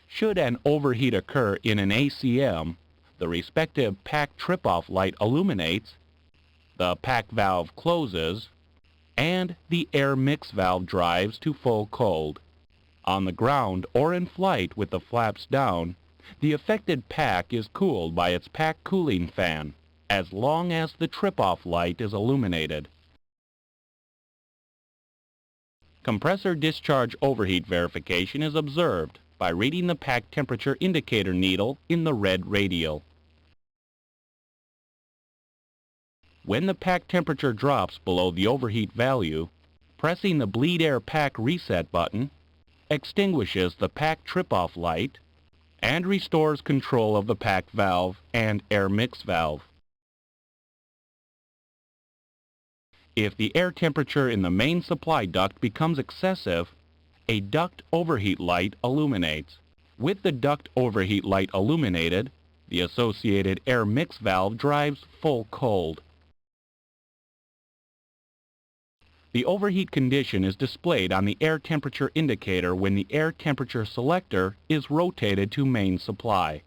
Should an overheat occur in an ACM, the respective pack trip-off light illuminates, the pack valve closes, and the air mix valve drives to full cold. On the ground or in flight with the flaps down, the affected pack is cooled by its pack cooling fan, as long as the trip-off light is illuminated. Compressor discharge overheat verification is observed by reading the pack temperature indicator needle in the red radial. When the pack temperature drops below the overheat value, pressing the bleed air pack reset button extinguishes the pack trip-off light and restores control of the pack valve and air mix valve. If the air temperature in the main supply duct becomes excessive, a duct overheat light illuminates. With the duct overheat light illuminated, the associated air mix valve drives full cold. The overheat condition is displayed on the air temperature indicator when the air temperature selector is rotated to main supply.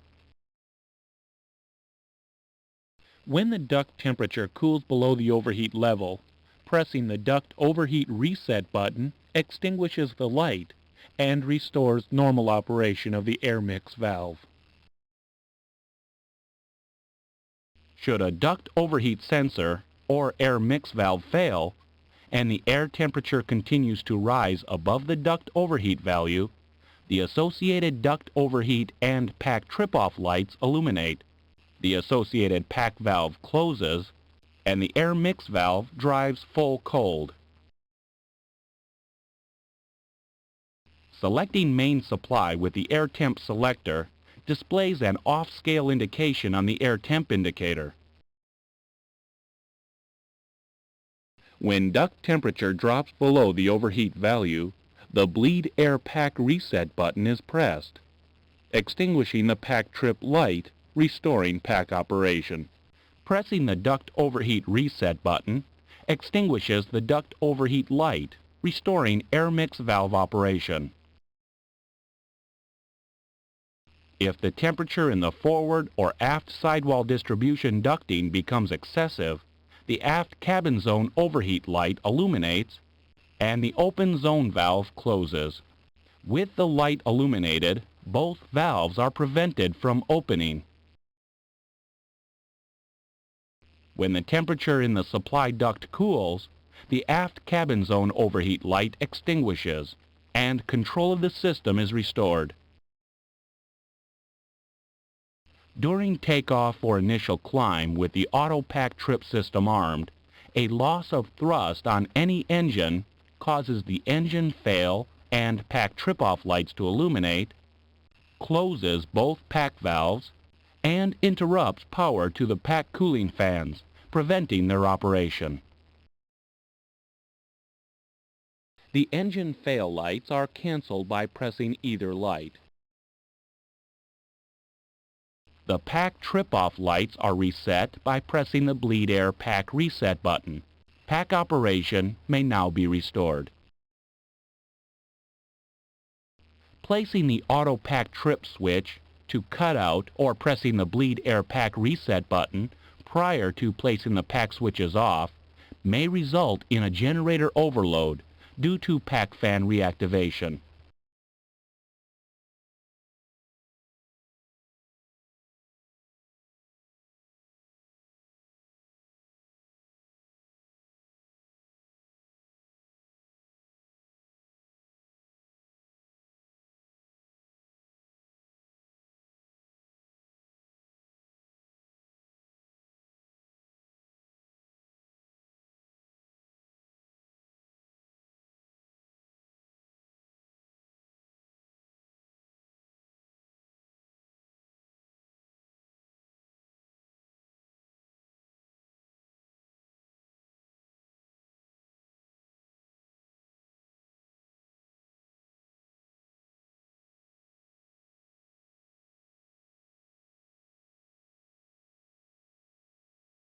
When the duct temperature cools below the overheat level, pressing the duct overheat reset button extinguishes the light and restores normal operation of the air mix valve. Should a duct overheat sensor or air mix valve fail, and the air temperature continues to rise above the duct overheat value, the associated duct overheat and pack trip-off lights illuminate, the associated pack valve closes, and the air mix valve drives full cold. Selecting main supply with the air temp selector displays an off-scale indication on the air temp indicator. When duct temperature drops below the overheat value, the bleed air pack reset button is pressed, extinguishing the pack trip light, restoring pack operation. Pressing the duct overheat reset button extinguishes the duct overheat light, restoring air mix valve operation. If the temperature in the forward or aft sidewall distribution ducting becomes excessive, the aft cabin zone overheat light illuminates and the open zone valve closes. With the light illuminated, both valves are prevented from opening. When the temperature in the supply duct cools, the aft cabin zone overheat light extinguishes and control of the system is restored. During takeoff or initial climb with the auto pack trip system armed, a loss of thrust on any engine causes the engine fail and pack trip-off lights to illuminate, closes both pack valves, and interrupts power to the pack cooling fans, preventing their operation. The engine fail lights are canceled by pressing either light. The pack trip-off lights are reset by pressing the bleed air pack reset button. Pack operation may now be restored. Placing the auto pack trip switch to cut out or pressing the bleed air pack reset button prior to placing the pack switches off may result in a generator overload due to pack fan reactivation.